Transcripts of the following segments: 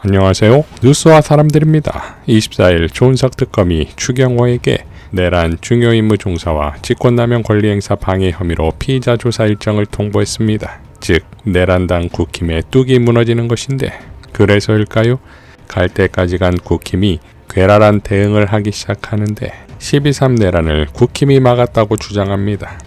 안녕하세요. 뉴스와 사람들입니다. 24일 조은석 특검이 추경호에게 내란 중요임무 종사와 직권남용 권리행사 방해 혐의로 피의자 조사 일정을 통보했습니다. 즉 내란당 국힘의 뚝이 무너지는 것인데 그래서일까요? 갈 때까지 간 국힘이 괴랄한 대응을 하기 시작하는데 12.3 내란을 국힘이 막았다고 주장합니다.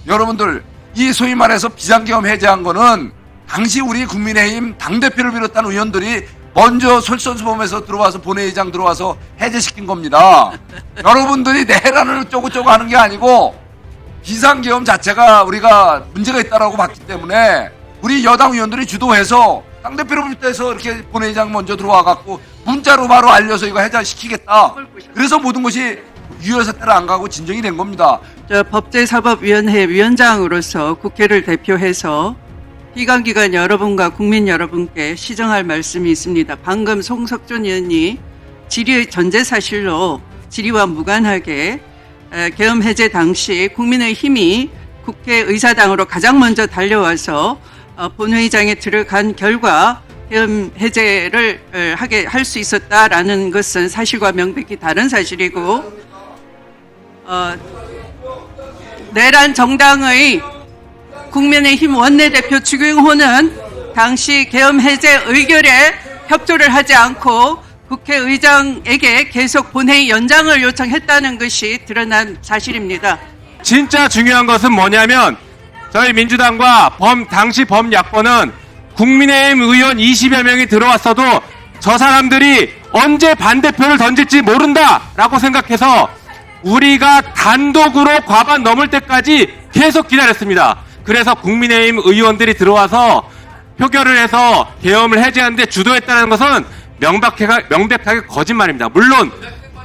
여러분들 이 소위 말해서 비상계엄 해제한 거는 당시 우리 국민의힘 당대표를 비롯한 의원들이 먼저 솔선수범해서 들어와서 본회의장 들어와서 해제시킨 겁니다. 여러분들이 내란을 쪼고쪼고 하는 게 아니고 비상계엄 자체가 우리가 문제가 있다라고 봤기 때문에 우리 여당 의원들이 주도해서 당대표를 비롯해서 이렇게 본회의장 먼저 들어와 갖고 문자로 바로 알려서 이거 해제시키겠다. 그래서 모든 것이 유효사태를 안 가고 진정이 된 겁니다. 법제사법위원회 위원장으로서 국회를 대표해서 피감기관 여러분과 국민 여러분께 시정할 말씀이 있습니다. 방금 송석준 의원이 질의 전제사실로 질의와 무관하게 계엄 해제 당시 국민의힘이 국회의사당으로 가장 먼저 달려와서 본회의장에 들어간 결과 계엄 해제를 할 수 있었다라는 것은 사실과 명백히 다른 사실이고 내란 정당의 국민의힘 원내대표 추경호는 당시 계엄 해제 의결에 협조를 하지 않고 국회의장에게 계속 본회의 연장을 요청했다는 것이 드러난 사실입니다. 진짜 중요한 것은 뭐냐면 저희 민주당과 당시 범야권은 국민의힘 의원 20여 명이 들어왔어도 저 사람들이 언제 반대표를 던질지 모른다라고 생각해서 우리가 단독으로 과반 넘을 때까지 계속 기다렸습니다. 그래서 국민의힘 의원들이 들어와서 표결을 해서 계엄을 해제하는데 주도했다는 것은 명백하게 거짓말입니다. 물론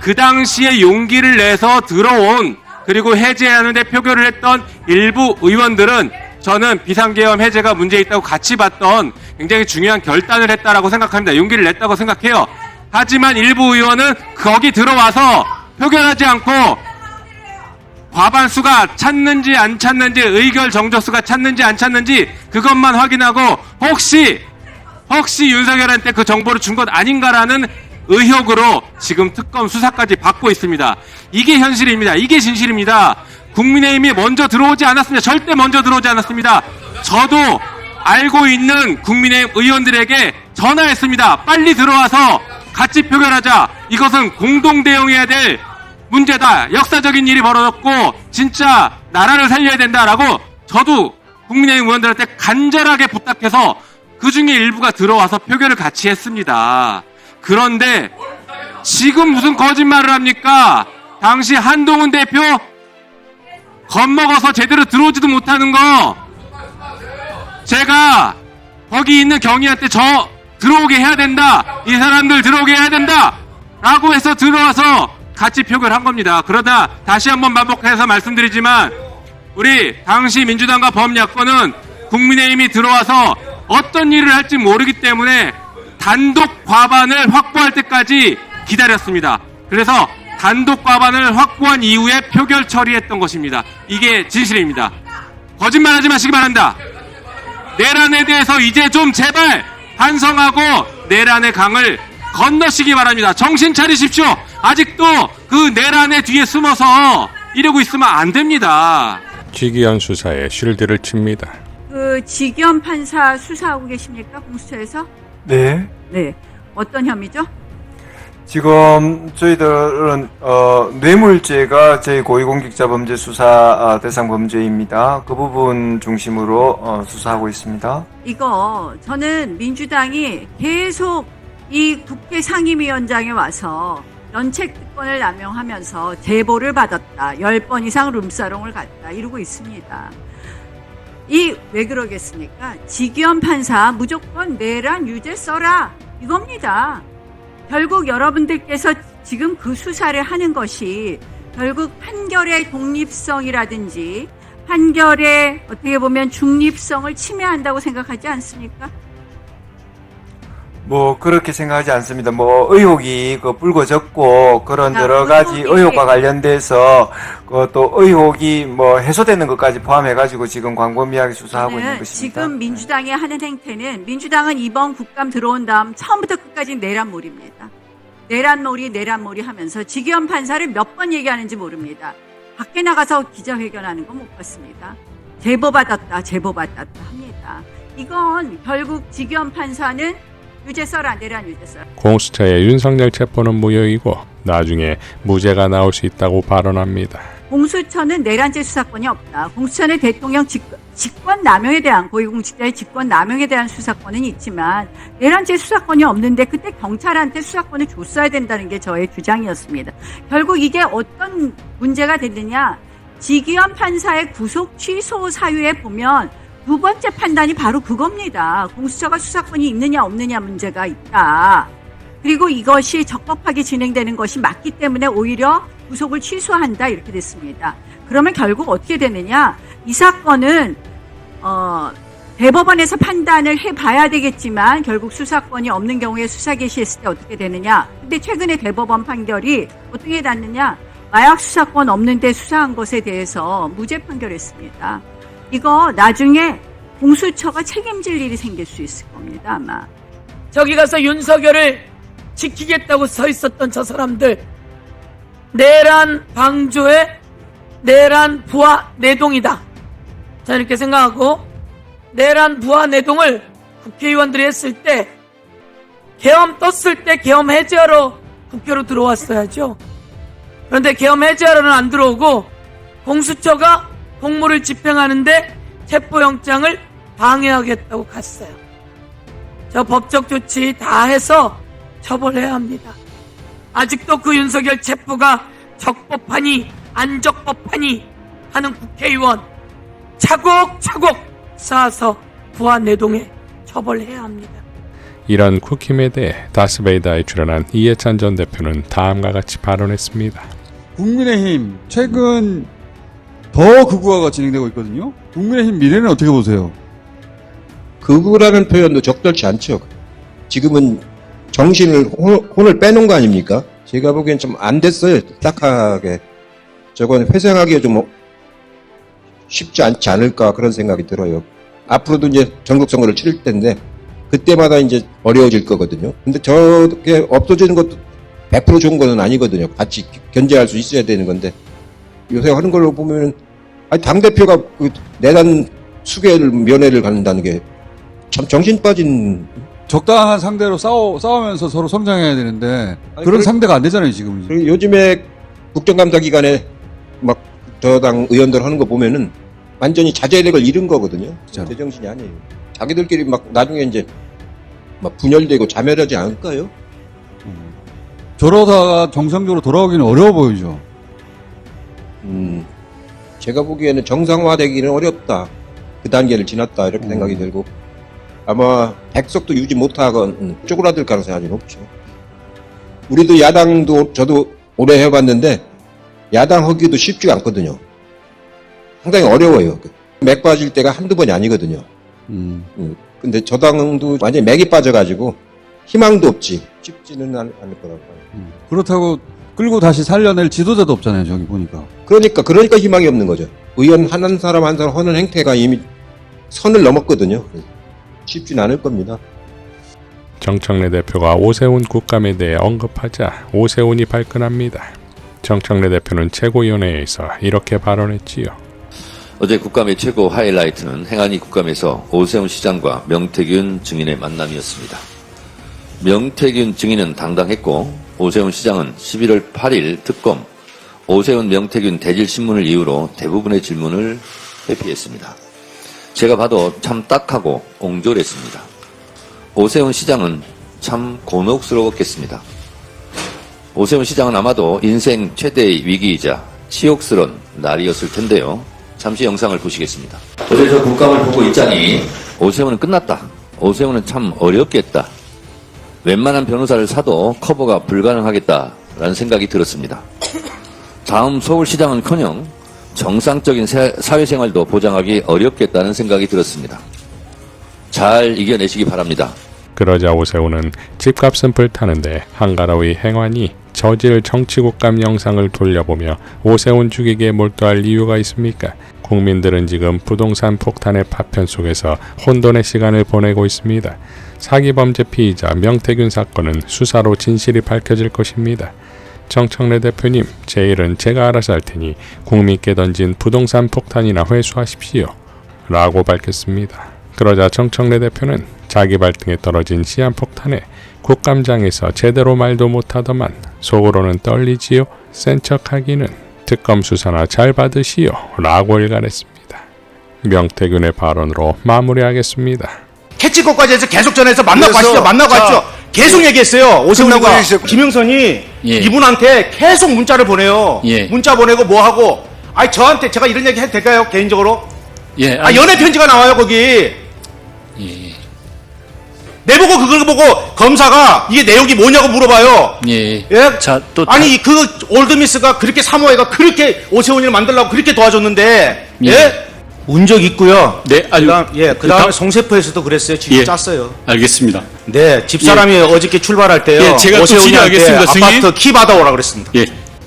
그 당시에 용기를 내서 들어온 그리고 해제하는데 표결을 했던 일부 의원들은 저는 비상계엄 해제가 문제 있다고 같이 봤던 굉장히 중요한 결단을 했다라고 생각합니다. 용기를 냈다고 생각해요. 하지만 일부 의원은 거기 들어와서 표결하지 않고 과반수가 찼는지 안 찼는지 의결 정족수가 찼는지 안 찼는지 그것만 확인하고 혹시 윤석열한테 그 정보를 준 것 아닌가라는 의혹으로 지금 특검 수사까지 받고 있습니다. 이게 현실입니다. 이게 진실입니다. 국민의힘이 먼저 들어오지 않았습니다. 절대 먼저 들어오지 않았습니다. 저도 알고 있는 국민의힘 의원들에게 전화했습니다. 빨리 들어와서 같이 표결하자. 이것은 공동 대응해야 될 문제다. 역사적인 일이 벌어졌고 진짜 나라를 살려야 된다라고 저도 국민의힘 의원들한테 간절하게 부탁해서 그중에 일부가 들어와서 표결을 같이 했습니다. 그런데 지금 무슨 거짓말을 합니까? 당시 한동훈 대표 겁먹어서 제대로 들어오지도 못하는 거 제가 거기 있는 경위한테 저 들어오게 해야 된다. 이 사람들 들어오게 해야 된다. 라고 해서 들어와서 같이 표결한 겁니다. 그러다 다시 한번 반복해서 말씀드리지만 우리 당시 민주당과 범야권은 국민의힘이 들어와서 어떤 일을 할지 모르기 때문에 단독 과반을 확보할 때까지 기다렸습니다. 그래서 단독 과반을 확보한 이후에 표결 처리했던 것입니다. 이게 진실입니다. 거짓말하지 마시기 바란다. 내란에 대해서 이제 좀 제발 반성하고 내란의 강을 건너시기 바랍니다. 정신 차리십시오. 아직도 그 내란의 뒤에 숨어서 이러고 있으면 안 됩니다. 지기현 수사에 쉴드를 칩니다. 지기현 판사 수사하고 계십니까? 공수처에서? 네. 네. 어떤 혐의죠? 지금 저희들은 뇌물죄가 저희 고위공직자범죄 수사 대상 범죄입니다. 그 부분 중심으로 수사하고 있습니다. 이거 저는 민주당이 계속 이 국회 상임위원장에 와서 연책특권을 남용하면서 제보를 받았다. 10번 이상 룸사롱을 갔다. 이러고 있습니다. 왜 그러겠습니까? 지기현 판사 무조건 내란 유죄 써라. 이겁니다. 결국 여러분들께서 지금 그 수사를 하는 것이 결국 판결의 독립성이라든지 판결의 어떻게 보면 중립성을 침해한다고 생각하지 않습니까? 뭐 그렇게 생각하지 않습니다. 뭐 의혹이 불거졌고 그런 자, 여러 가지 의혹이- 의혹과 관련돼서 또 의혹이 뭐 해소되는 것까지 포함해가지고 지금 광범위하게 수사하고 있는 저는 것입니다. 지금 민주당이 하는 행태는 민주당은 이번 국감 들어온 다음 처음부터 끝까지 내란몰입니다. 내란몰이 하면서 지기현 판사를 몇 번 얘기하는지 모릅니다. 밖에 나가서 기자회견하는 거 못 봤습니다. 제보 받았다 합니다. 이건 결국 지기현 판사는 유죄서라 내란 유죄서. 공수처의 윤석열 체포는 무효이고 나중에 무죄가 나올 수 있다고 발언합니다. 공수처는 내란죄 수사권이 없다. 공수처는 대통령 직권 남용에 대한 고위공직자의 직권 남용에 대한 수사권은 있지만 내란죄 수사권이 없는데 그때 경찰한테 수사권을 줬어야 된다는 게 저의 주장이었습니다. 결국 이게 어떤 문제가 됐느냐? 지기현 판사의 구속 취소 사유에 보면 두 번째 판단이 바로 그겁니다. 공수처가 수사권이 있느냐 없느냐 문제가 있다. 그리고 이것이 적법하게 진행되는 것이 맞기 때문에 오히려 구속을 취소한다 이렇게 됐습니다. 그러면 결국 어떻게 되느냐? 이 사건은 대법원에서 판단을 해봐야 되겠지만 결국 수사권이 없는 경우에 수사 개시했을 때 어떻게 되느냐? 근데 최근에 대법원 판결이 어떻게 났느냐? 마약 수사권 없는데 수사한 것에 대해서 무죄 판결했습니다. 이거 나중에 공수처가 책임질 일이 생길 수 있을 겁니다, 아마. 저기 가서 윤석열을 지키겠다고 서 있었던 저 사람들, 내란 방조의 내란 부하 내동이다. 저는 이렇게 생각하고, 내란 부하 내동을 국회의원들이 했을 때, 계엄 떴을 때 계엄 해제하러 국회로 들어왔어야죠. 그런데 계엄 해제하러는 안 들어오고, 공수처가 공무를 집행하는데 체포영장을 방해하겠다고 갔어요. 저 법적 조치 다 해서 처벌해야 합니다. 아직도 그 윤석열 체포가 적법하니 안 적법하니 하는 국회의원 차곡차곡 쌓아서 부하 내동에 처벌해야 합니다. 이런 국힘에 대해 다스베이다에 출연한 이해찬 전 대표는 다음과 같이 발언했습니다. 국민의힘 최근 더 극우화가 진행되고 있거든요. 국민의힘 미래는 어떻게 보세요? 극우라는 표현도 적절치 않죠. 지금은 정신을 혼을 빼놓은 거 아닙니까? 제가 보기엔 좀 안 됐어요. 딱하게. 저건 회생하기가 좀 쉽지 않지 않을까 그런 생각이 들어요. 앞으로도 이제 전국선거를 치를 텐데 그때마다 이제 어려워질 거거든요. 근데 저게 없어지는 것도 100% 좋은 건 아니거든요. 같이 견제할 수 있어야 되는 건데 요새 하는 걸로 보면은 당대표가 그 내란 수개를 면회를 갖는다는 게 참 정신 빠진. 적당한 상대로 싸우면서 서로 성장해야 되는데 그런 상대가 안 되잖아요 지금. 그리고 요즘에 국정감사 기간에 막 저당 의원들 하는 거 보면은 완전히 자제력을 잃은 거거든요. 진짜로. 제정신이 아니에요. 자기들끼리 막 나중에 이제 막 분열되고 자멸하지 않을까요? 저러다가 정상적으로 돌아오기는 어려워 보이죠. 제가 보기에는 정상화되기는 어렵다. 그 단계를 지났다 이렇게 생각이 들고 아마 백석도 유지 못하건 쪼그라들 가능성이 아주 높죠. 우리도 야당도 저도 오래 해봤는데 야당 하기도 쉽지가 않거든요. 상당히 어려워요. 맥 빠질 때가 한두 번이 아니거든요. 근데 저당도 완전히 맥이 빠져가지고 희망도 없지. 쉽지는 않을 거라고 봐요. 그렇다고 끌고 다시 살려낼 지도자도 없잖아요 저기 보니까. 그러니까 희망이 없는 거죠. 의원 한 사람 한 사람 하는 행태가 이미 선을 넘었거든요. 쉽진 않을 겁니다. 정청래 대표가 오세훈 국감에 대해 언급하자 오세훈이 발끈합니다. 정청래 대표는 최고위원회에서 이렇게 발언했지요. 어제 국감의 최고 하이라이트는 행안위 국감에서 오세훈 시장과 명태균 증인의 만남이었습니다. 명태균 증인은 당당했고 오세훈 시장은 11월 8일 특검 오세훈 명태균 대질신문을 이유로 대부분의 질문을 회피했습니다. 제가 봐도 참 딱하고 옹졸했습니다. 오세훈 시장은 참 곤혹스러웠겠습니다. 오세훈 시장은 아마도 인생 최대의 위기이자 치욕스러운 날이었을 텐데요. 잠시 영상을 보시겠습니다. 어제 저 국감을 보고 있자니 오세훈은 끝났다. 오세훈은 참 어렵겠다. 웬만한 변호사를 사도 커버가 불가능하겠다라는 생각이 들었습니다. 다음 서울시장은커녕 정상적인 사회생활도 보장하기 어렵겠다는 생각이 들었습니다. 잘 이겨내시기 바랍니다. 그러자 오세훈은 집값은 불타는데 한가로이 행안위 저질 정치국감 영상을 돌려보며 오세훈 죽이기에 몰두할 이유가 있습니까? 국민들은 지금 부동산 폭탄의 파편 속에서 혼돈의 시간을 보내고 있습니다. 사기범죄 피의자 명태균 사건은 수사로 진실이 밝혀질 것입니다. 정청래 대표님, 제 일은 제가 알아서 할 테니 국민께 던진 부동산 폭탄이나 회수하십시오. 라고 밝혔습니다. 그러자 정청래 대표는 자기 발등에 떨어진 시한폭탄에 국감장에서 제대로 말도 못하더만 속으로는 떨리지요. 센 척하기는 특검 수사나 잘 받으시오. 라고 일갈했습니다. 명태균의 발언으로 마무리하겠습니다. 캐치곡까지 해서 계속 전해서 만나고 가시죠. 만나고 가시죠. 계속 얘기했어요. 오세훈이가. 김영선이 이분한테 계속 문자를 보내요. 문자 보내고 뭐 하고. 아니 저한테 제가 이런 얘기 해도 될까요? 개인적으로? 연애 편지가 나와요 거기. 내보고 그걸 보고 검사가 이게 내용이 뭐냐고 물어봐요. 자, 또 아니 그 올드미스가 그렇게 사모해가 그렇게 오세훈이를 만들려고 그렇게 도와줬는데 운 적 있고요. 네, 그다음에 송세포에서도 그랬어요. 진짜 짰어요. 알겠습니다. 네, 집사람이 어저께 출발할 때요. 제가 또 오세훈이한테 질의하겠습니다, 승인. 아파트 키 받아오라 그랬습니다.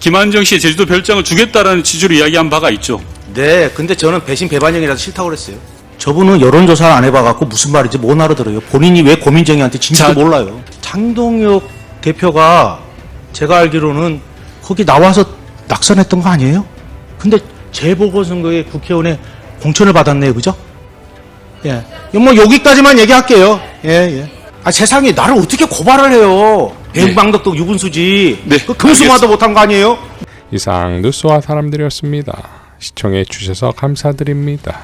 김한정 씨의 제주도 별장을 주겠다라는 취지로 이야기한 바가 있죠. 네, 근데 저는 배신 배반형이라서 싫다고 그랬어요. 저분은 여론조사 안 해봐갖고 무슨 말인지 못 알아들어요. 본인이 왜 고민정이한테 진실도 몰라요. 장동혁 대표가 제가 알기로는 거기 나와서 낙선했던 거 아니에요? 근데 재보궐선거에 국회의원에 공천을 받았네요, 그죠? 뭐 여기까지만 얘기할게요. 세상에 나를 어떻게 고발을 해요? 배후방덕도 유분수지. 그 금수마도 못한 거 아니에요? 이상 뉴스와 사람들이었습니다. 시청해 주셔서 감사드립니다.